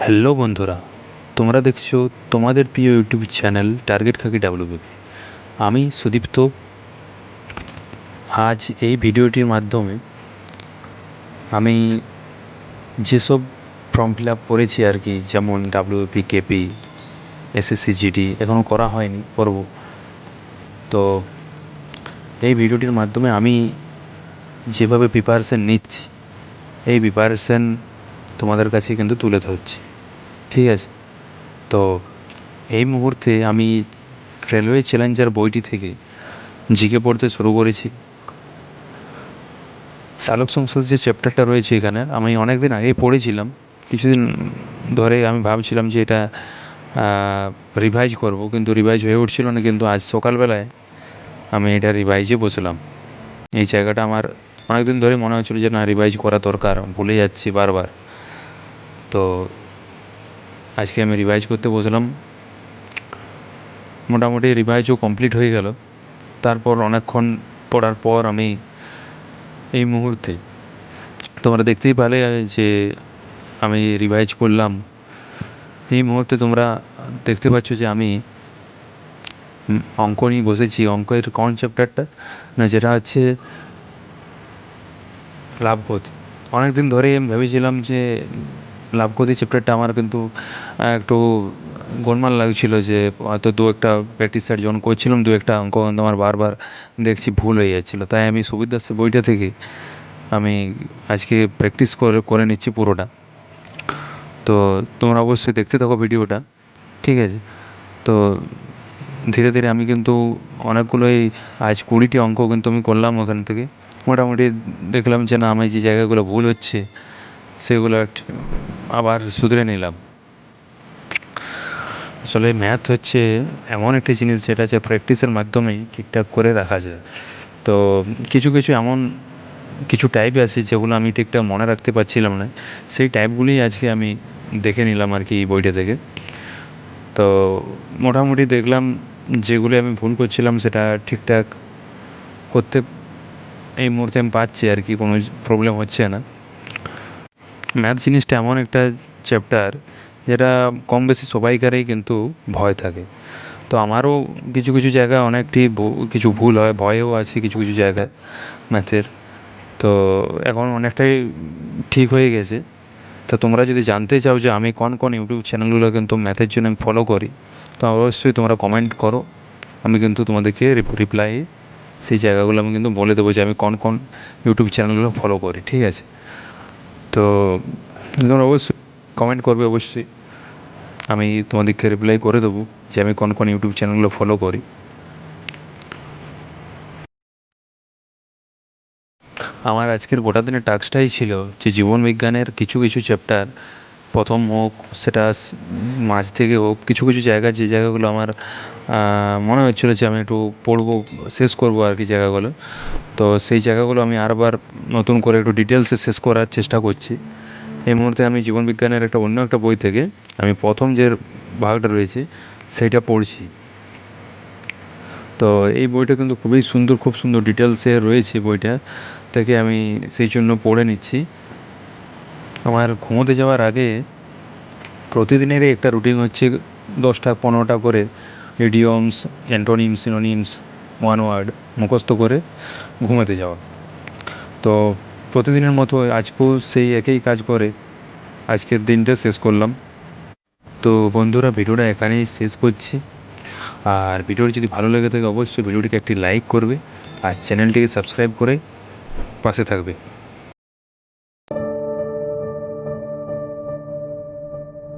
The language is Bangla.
হ্যালো বন্ধুরা, তোমরা দেখছো তোমাদের প্রিয় ইউটিউব চ্যানেল টার্গেট খাকি ডাব্লিউবিপি। আমি সুদীপ্ত। আজ এই ভিডিওটির মাধ্যমে আমি যেসব ফর্ম ফিল আপ করেছি আর কি, যেমন ডাব্লিউবিপি, কেপি, এসএসসি জিডি এখনও করা হয়নি, করব। তো এই ভিডিওটির মাধ্যমে আমি যেভাবে প্রিপারেশান নিচ্ছি, এই প্রিপারেশান তোমাদের কাছে কিন্তু তুলে ধরছি, ঠিক আছে? তো এই মুহূর্তে আমি রেলওয়ে চ্যালেঞ্জার বইটি থেকে জিকে পড়তে শুরু করেছি। চালক সংসদ যে চ্যাপ্টারটা রয়েছে এখানে, আমি অনেক দিন আগেই পড়েছিলাম। কিছুদিন ধরে আমি ভাবছিলাম যে এটা রিভাইজ করব, কিন্তু রিভাইজ হয়ে উঠছিল না। কিন্তু আজ সকালবেলায় আমি এটা রিভাইজে বসলাম। এই জায়গাটা আমার অনেক দিন ধরে মনে হচ্ছিলো যে না, রিভাইজ করা দরকার, ভুলে যাচ্ছি বারবার। তো আজকে আমি রিভাইজ করতে বসলাম। মোটামুটি রিভাইজও কমপ্লিট হয়ে গেল। তারপর অনেকক্ষণ পড়ার পর আমি এই মুহূর্তে, তোমরা দেখতেই পেলে যে আমি রিভাইজ করলাম। এই মুহূর্তে তোমরা দেখতে পাচ্ছ যে আমি অঙ্ক নিয়ে বসেছি। অঙ্কের কোন চ্যাপ্টারটা? না, যেটা হচ্ছে লাভ ক্ষতি। অনেক দিন ধরেই আমি ভেবেছিলাম যে লাভ ক্ষতি চ্যাপ্টারটা আমার কিন্তু একটু গোলমাল লাগছিল, যে হয়তো দু একটা প্র্যাকটিস সেট যখন করছিলাম, দু একটা অঙ্ক কিন্তু আমার বারবার দেখছি ভুল হয়ে যাচ্ছিলো। তাই আমি সুবির দাসের বইটা থেকে আমি আজকে প্র্যাকটিস করে নিচ্ছি পুরোটা। তো তোমরা অবশ্যই দেখতে থাকো ভিডিওটা, ঠিক আছে? তো ধীরে ধীরে আমি কিন্তু অনেকগুলোই, আজ 20টি অঙ্ক কিন্তু আমি করলাম ওখান থেকে। মোটামুটি দেখলাম যে না, আমি যে জায়গাগুলো ভুল হচ্ছে সেগুলো আবার শুধরে নিলাম। আসলে ম্যাথ হচ্ছে এমন একটি জিনিস যেটা হচ্ছে প্র্যাকটিসের মাধ্যমেই ঠিকঠাক করে রাখা যায়। তো কিছু কিছু এমন কিছু টাইপ আছে যেগুলো আমি ঠিকঠাক মনে রাখতে পারছিলাম না, সেই টাইপগুলি আজকে আমি দেখে নিলাম আর কি এই বইটা থেকে। তো মোটামুটি দেখলাম যেগুলি আমি ভুল করছিলাম সেটা ঠিকঠাক করতে এই মুহূর্তে আমি পারছি আর কি, কোনো প্রবলেম হচ্ছে না। ম্যাথ জিনিসটা এমন একটা চ্যাপ্টার যেটা কম বেশি সবাইকারই কিন্তু ভয় থাকে। তো আমারও কিছু কিছু জায়গায় অনেকটি কিছু ভুল হয়, ভয়ও আছে কিছু কিছু জায়গায় ম্যাথের। তো এখন অনেকটাই ঠিক হয়ে গেছে। তো তোমরা যদি জানতে চাও যে আমি কোন কোন ইউটিউব চ্যানেলগুলো কিন্তু ম্যাথের জন্য আমি ফলো করি, তো অবশ্যই তোমরা কমেন্ট করো। আমি কিন্তু তোমাদেরকে রিপ্লাই সেই জায়গাগুলো আমি কিন্তু বলে দেবো যে আমি কোন কোন ইউটিউব চ্যানেলগুলো ফলো করি, ঠিক আছে? তো তোমরা অবশ্যই কমেন্ট করবে, অবশ্যই আমি তোমাদেরকে রিপ্লাই করে দেবো যে আমি কোন কোন ইউটিউব চ্যানেলগুলো ফলো করি। আমার আজকের গোটা দিনের টাস্কটাই ছিল যে জীবন বিজ্ঞানের কিছু কিছু চ্যাপ্টার, প্রথম হোক সেটা মাঝ থেকে হোক, কিছু কিছু জায়গা যে জায়গাগুলো আমার মনে হচ্ছিলো যে আমি একটু পড়বো, শেষ করবো আর কি জায়গাগুলো। তো সেই জায়গাগুলো আমি আরবার নতুন করে একটু ডিটেলসে শেষ করার চেষ্টা করছি। এই মুহূর্তে আমি জীবন বিজ্ঞানের অন্য একটা বই থেকে আমি প্রথম যে ভাগটা রয়েছে সেইটা পড়ছি। তো এই বইটা কিন্তু খুবই সুন্দর, খুব সুন্দর ডিটেলসে রয়েছে বইটা থেকে, আমি সেই জন্য পড়ে নিচ্ছি। আমার ঘুমোতে যাওয়ার আগে প্রতিদিনেরই একটা রুটিন হচ্ছে 10-15টা করে idioms, antonyms, synonyms, one word মুখস্থ করে ঘুমাতে যাওয়া। তো প্রতিদিনের মতো আজকেও সেই একই কাজ করে আজকের দিনটা শেষ করলাম। তো বন্ধুরা, ভিডিওটা এখানেই শেষ করছি। আর ভিডিওটি যদি ভালো লেগে থাকে অবশ্যই ভিডিওটিকে একটি লাইক করবে আর চ্যানেলটিকে সাবস্ক্রাইব করে পাশে থাকবে।